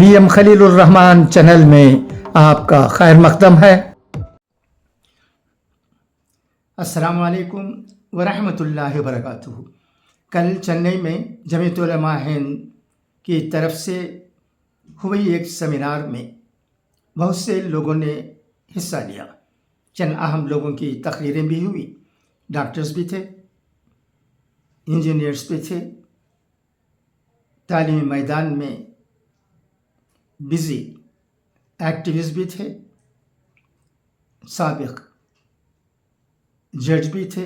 VM Khalil Rahman channel में आपका खैर मकदम है। अस्सलाम वालेकुम वरहमतुल्लाहि वबरकातुहू। कल चेन्नई में जमीयत उलमा हिंद की तरफ से हुई एक सेमिनार में बहुत से लोगों ने हिस्सा लिया। चंद अहम लोगों की तकरीरें भी हुई। डॉक्टर्स भी थे, इंजीनियर्स भी थे, तालीमी मैदान में बिजी एक्टिविस्ट भी थे, साबिक जज भी थे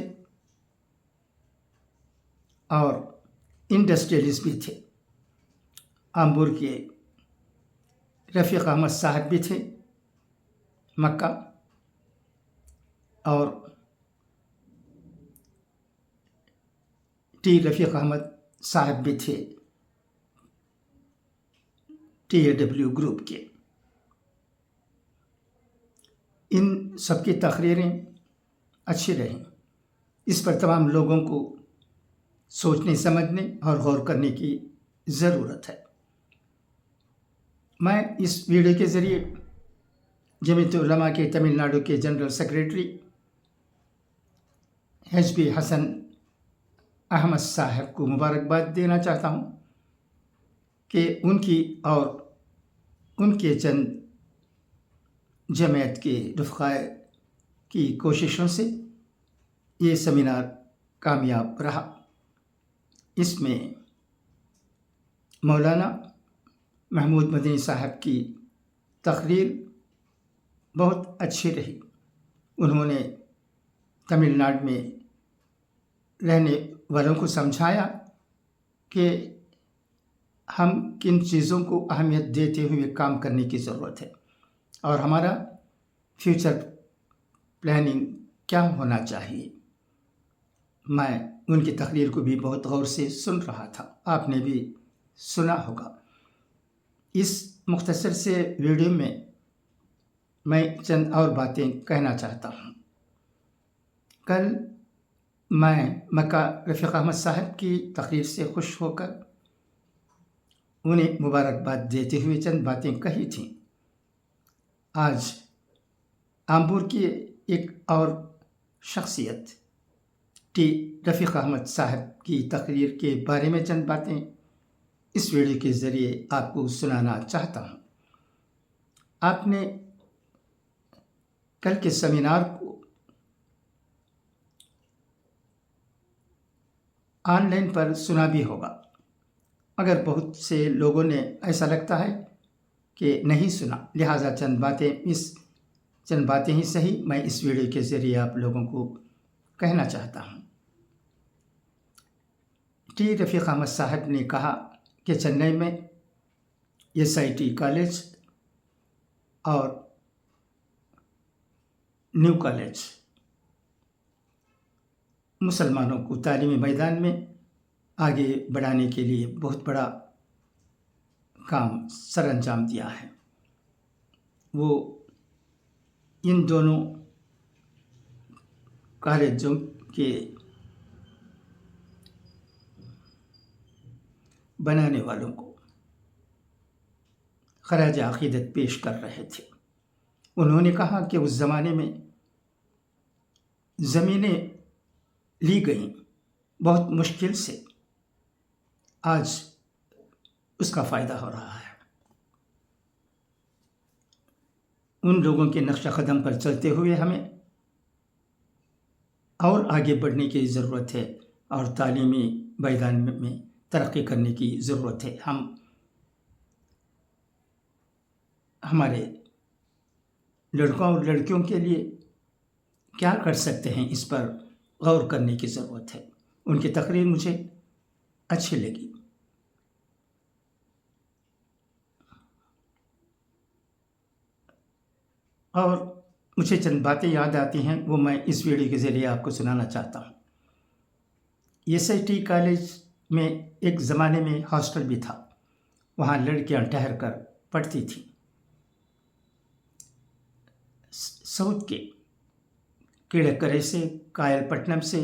और इंडस्ट्रियलिस्ट भी थे। आम्बूर के रफ़ीक अहमद साहब भी थे मक्का, और टी रफ़ीक अहमद साहब भी थे TAW ग्रुप के। इन सबकी तकरीरें अच्छी रहीं। इस पर तमाम लोगों को सोचने समझने और गौर करने की ज़रूरत है। मैं इस वीडियो के ज़रिए जमीयत उलमा के तमिलनाडु के general secretary HB Hasan Ahmad sahab को मुबारकबाद देना चाहता हूँ कि उनकी और उनके चंद जमात के रफ़क़ाए की कोशिशों से ये सेमिनार कामयाब रहा। इसमें मौलाना महमूद मदनी साहब की तकरीर बहुत अच्छी रही। उन्होंने तमिलनाडु में रहने वालों को समझाया कि हम किन चीज़ों को अहमियत देते हुए काम करने की ज़रूरत है और हमारा फ्यूचर प्लानिंग क्या होना चाहिए। मैं उनकी तकरीर को भी बहुत गौर से सुन रहा था, आपने भी सुना होगा। इस मुख्तसर से वीडियो में मैं चंद और बातें कहना चाहता हूँ। कल मैं मक्का रफ़ीक अहमद साहब की तकरीर से खुश होकर उन्हें मुबारकबाद देते हुए चंद बातें कही थीं। आज आम्बूर की एक और शख्सियत टी रफ़ीक अहमद साहब की तकरीर के बारे में चंद बातें इस वीडियो के ज़रिए आपको सुनाना चाहता हूँ। आपने कल के सेमिनार को ऑनलाइन पर सुना भी होगा, मगर बहुत से लोगों ने ऐसा लगता है कि नहीं सुना, लिहाजा चंद बातें ही सही मैं इस वीडियो के ज़रिए आप लोगों को कहना चाहता हूँ। टी रफ़ीक अहमद साहब ने कहा कि चेन्नई में SIT कॉलेज और न्यू कॉलेज मुसलमानों को तालीमी मैदान में आगे बढ़ाने के लिए बहुत बड़ा काम सर अंजाम दिया है। वो इन दोनों कॉलेजों के बनाने वालों को खराज अक़ीदत पेश कर रहे थे। उन्होंने कहा कि उस ज़माने में ज़मीनें ली गईं बहुत मुश्किल से, आज उसका फ़ायदा हो रहा है। उन लोगों के नक्शा कदम पर चलते हुए हमें और आगे बढ़ने की ज़रूरत है और तालीमी मैदान में तरक्की करने की ज़रूरत है। हम हमारे लड़कों और लड़कियों के लिए क्या कर सकते हैं, इस पर गौर करने की ज़रूरत है। उनकी तकरीर मुझे अच्छी लगी। और मुझे चंद बातें याद आती हैं, वो मैं इस वीडियो के ज़रिए आपको सुनाना चाहता हूँ। SIT कॉलेज में एक ज़माने में हॉस्टल भी था, वहाँ लड़कियाँ ठहर कर पढ़ती थीं। साउथ के किड़करे से, कायलपट्टनम से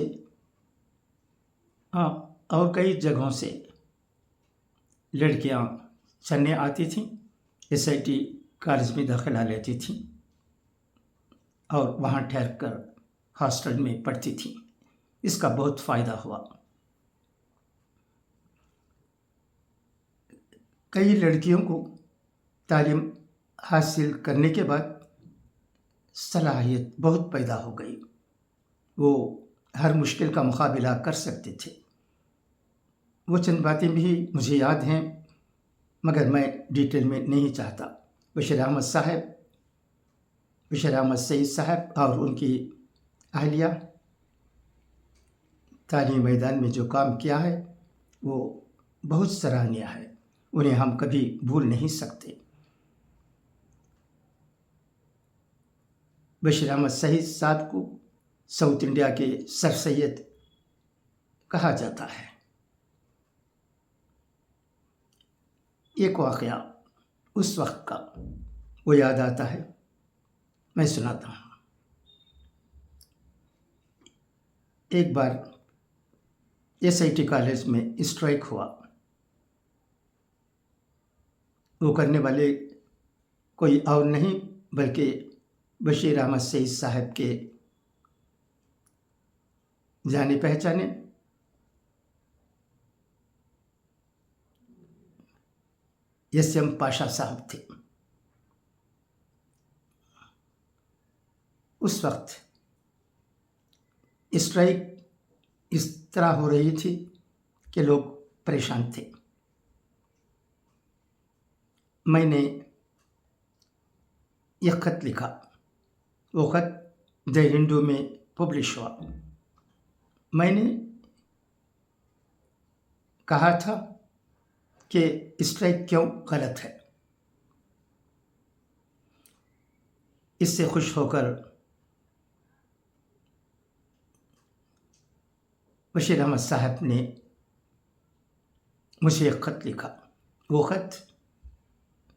और कई जगहों से लड़कियाँ चलने आती थीं SIT کالج میں داخلہ لیتی تھیں اور وہاں ٹھہر کر ہاسٹل میں پڑھتی تھیں. اس کا بہت فائدہ ہوا. کئی لڑکیوں کو تعلیم حاصل کرنے کے بعد صلاحیت بہت پیدا ہو گئی. وہ ہر مشکل کا مقابلہ کر سکتے تھے. وہ چند باتیں بھی مجھے یاد ہیں مگر میں ڈیٹیل میں نہیں چاہتا. بشیر احمد سعید صاحب اور ان کی اہلیہ تعلیمی میدان میں جو کام کیا ہے وہ بہت سراہنیہ ہے. انہیں ہم کبھی بھول نہیں سکتے. بشیر احمد سعید صاحب کو ساؤتھ انڈیا کے سر سید کہا جاتا ہے. ایک واقعہ اس وقت کا وہ یاد آتا ہے، میں سناتا ہوں. ایک بار SIT کالج میں اسٹرائک ہوا. وہ کرنے والے کوئی اور نہیں بلکہ بشیر احمد سعید صاحب کے جانے پہچانے SM پاشا صاحب تھے. اس وقت اسٹرائک اس طرح ہو رہی تھی کہ لوگ پریشان تھے. میں نے ایک خط لکھا. وہ خط دی ہندو میں پبلش ہوا. میں نے کہا تھا کہ اسٹرائک کیوں غلط ہے. اس سے خوش ہو کر بشیر احمد صاحب نے مجھے ایک خط لکھا. وہ خط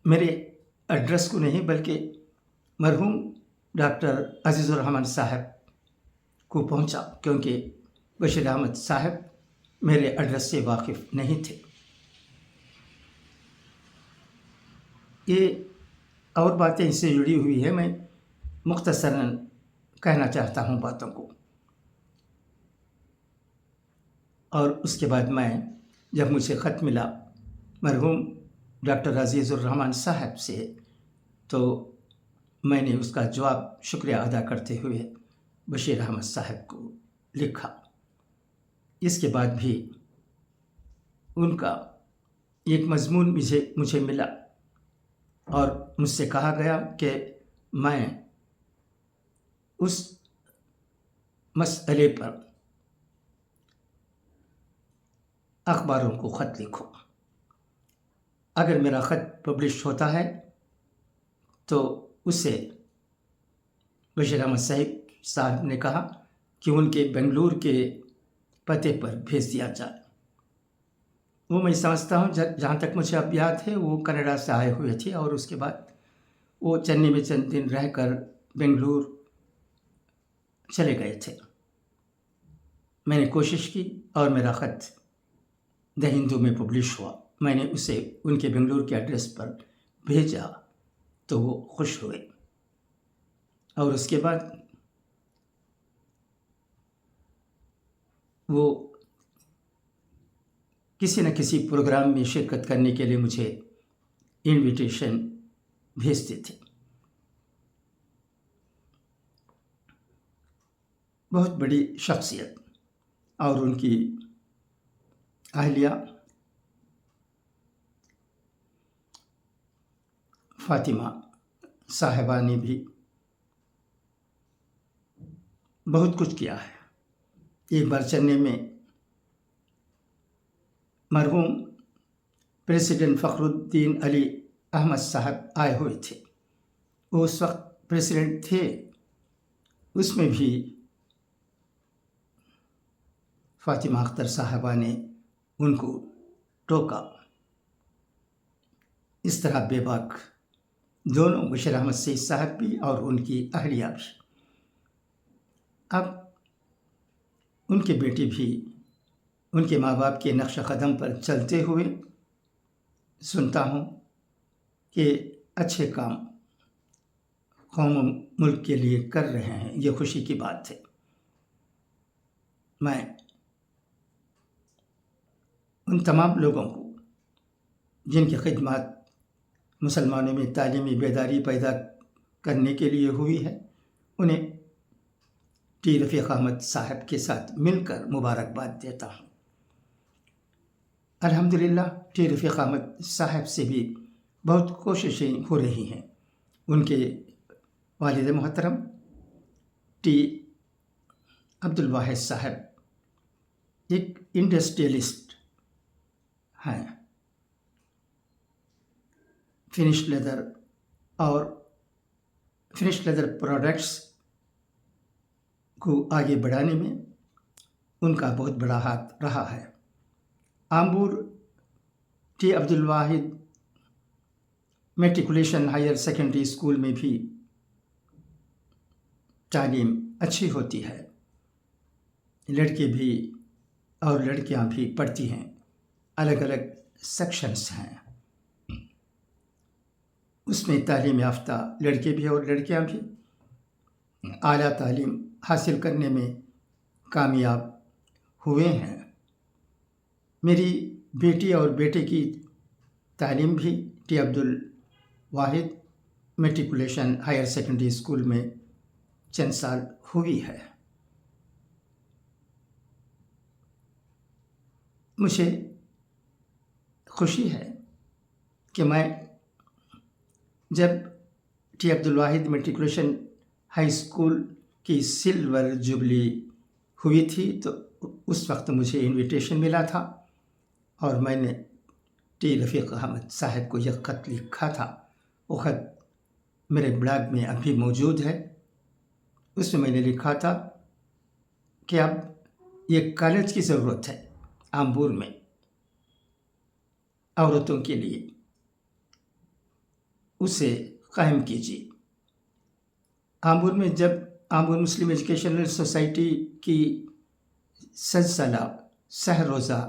میرے ایڈریس کو نہیں بلکہ مرحوم ڈاکٹر عزیز الرحمن صاحب کو پہنچا کیونکہ بشیر احمد صاحب میرے ایڈریس سے واقف نہیں تھے. یہ اور باتیں اس سے جڑی ہوئی ہے. میں مختصراً کہنا چاہتا ہوں باتوں کو. اور اس کے بعد میں جب مجھے خط ملا مرحوم ڈاکٹر عزیز الرحمن صاحب سے تو میں نے اس کا جواب شکریہ ادا کرتے ہوئے بشیر احمد صاحب کو لکھا. اس کے بعد بھی ان کا ایک مضمون مجھے ملا اور مجھ سے کہا گیا کہ میں اس مسئلے پر اخباروں کو خط لکھوں. اگر میرا خط پبلش ہوتا ہے تو اسے بشیر احمد صاحب نے کہا کہ ان کے بنگلور کے پتے پر بھیج دیا جائے. وہ میں سمجھتا ہوں جہاں تک مجھے اب یاد ہے وہ کینیڈا سے آئے ہوئے تھے اور اس کے بعد وہ چنئی میں چند دن رہ کر بنگلور چلے گئے تھے. میں نے کوشش کی اور میرا خط دی ہندو میں پبلش ہوا. میں نے اسے ان کے بنگلور کے ایڈریس پر بھیجا تو وہ خوش ہوئے اور اس کے بعد وہ کسی نہ کسی پروگرام میں شرکت کرنے کے لیے مجھے انویٹیشن بھیجتے تھے. بہت بڑی شخصیت. اور ان کی اہلیہ فاطمہ صاحبہ نے بھی بہت کچھ کیا ہے. ایک بار چنئی میں مرحوم پریزیڈنٹ فخر الدین علی احمد صاحب آئے ہوئے تھے. وہ اس وقت پریزیڈنٹ تھے. اس میں بھی فاطمہ اختر صاحبہ نے ان کو ٹوکا. اس طرح بے باک دونوں بشیر احمد سعید صاحب بھی اور ان کی اہلیہ بھی. اب ان کے بیٹے بھی ان کے ماں باپ کے نقش قدم پر چلتے ہوئے سنتا ہوں کہ अच्छे काम कौम मुल्क के लिए कर रहे हैं, ये खुशी की बात है। मैं उन तमाम लोगों को जिनकी खिदमत मुसलमानों में तालीमी बेदारी पैदा करने के लिए हुई है, उन्हें टी रफ़ीक अहमद साहब के साथ मिलकर मुबारकबाद देता हूँ। अल्हम्दुलिल्लाह टी रफ़ीक अहमद साहब से भी बहुत कोशिशें हो रही हैं। उनके वालिद मोहतरम टी अब्दुल वाहिद साहब एक इंडस्ट्रियलिस्ट हैं। फिनिश लेदर प्रोडक्ट्स को आगे बढ़ाने में उनका बहुत बड़ा हाथ रहा है। आम्बूर टी अब्दुल वाहिद मैट्रिकुलेशन हायर सेकेंडरी स्कूल में भी तालीम अच्छी होती है। लड़के भी और लड़कियां भी पढ़ती हैं, अलग अलग सेक्शंस हैं, उसमें तालीम याफ्ता लड़के भी और लड़कियां भी आला तालीम हासिल करने में कामयाब हुए हैं। मेरी बेटी और बेटे की तालीम भी टी अब्दुल वाहिद मैट्रिकुलेशन हायर सेकेंडरी स्कूल में चंद साल हुई है। मुझे खुशी है कि मैं जब टी अब्दुल वाहिद मैट्रिकुलेशन हाई स्कूल की सिल्वर जुबली हुई थी तो उस वक्त मुझे इनविटेशन मिला था और मैंने टी रफ़ीक अहमद साहब को यह ख़त लिखा था। वो ख़त मेरे ब्लॉग में अभी मौजूद है। उसमें मैंने लिखा था कि अब ये कॉलेज की ज़रूरत है आम्बूर में औरतों के लिए, उसे कायम कीजिए। आम्बूर में जब आम्बूर मुस्लिम एजुकेशनल सोसाइटी की सलसला सह रोज़ा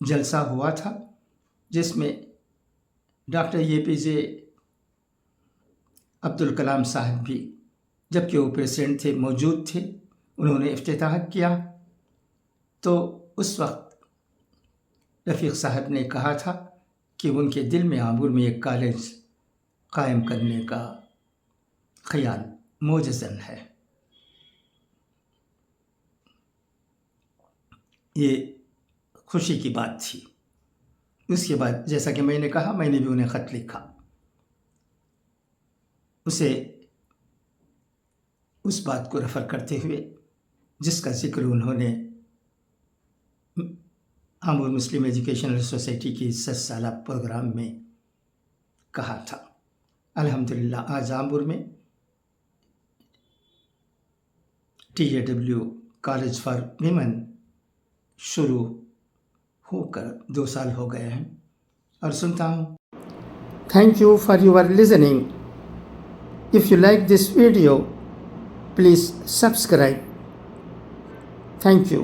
जलसा हुआ था, जिसमें डॉक्टर APJ अब्दुल कलाम साहब भी, जबकि वो प्रेसिडेंट थे, मौजूद थे। उन्होंने इफ्तिताह किया तो उस वक्त रफ़ीक साहब ने कहा था कि उनके दिल में आम्बूर में एक कॉलेज कायम करने का ख्याल मोजज़न है। ये खुशी की बात थी। उसके बाद जैसा कि मैंने कहा, मैंने भी उन्हें ख़त लिखा, उसे उस बात को रेफ़र करते हुए जिसका ज़िक्र उन्होंने आम्बूर मुस्लिम एजुकेशनल सोसाइटी की 10 साला प्रोग्राम में कहा था। अल्हम्दुलिल्लाह आज आम्बूर में TAW कॉलेज फॉर वीमेन शुरू होकर 2 साल हो गए हैं और सुनता हूँ। Thank you for your listening. If you like this video please subscribe. Thank you.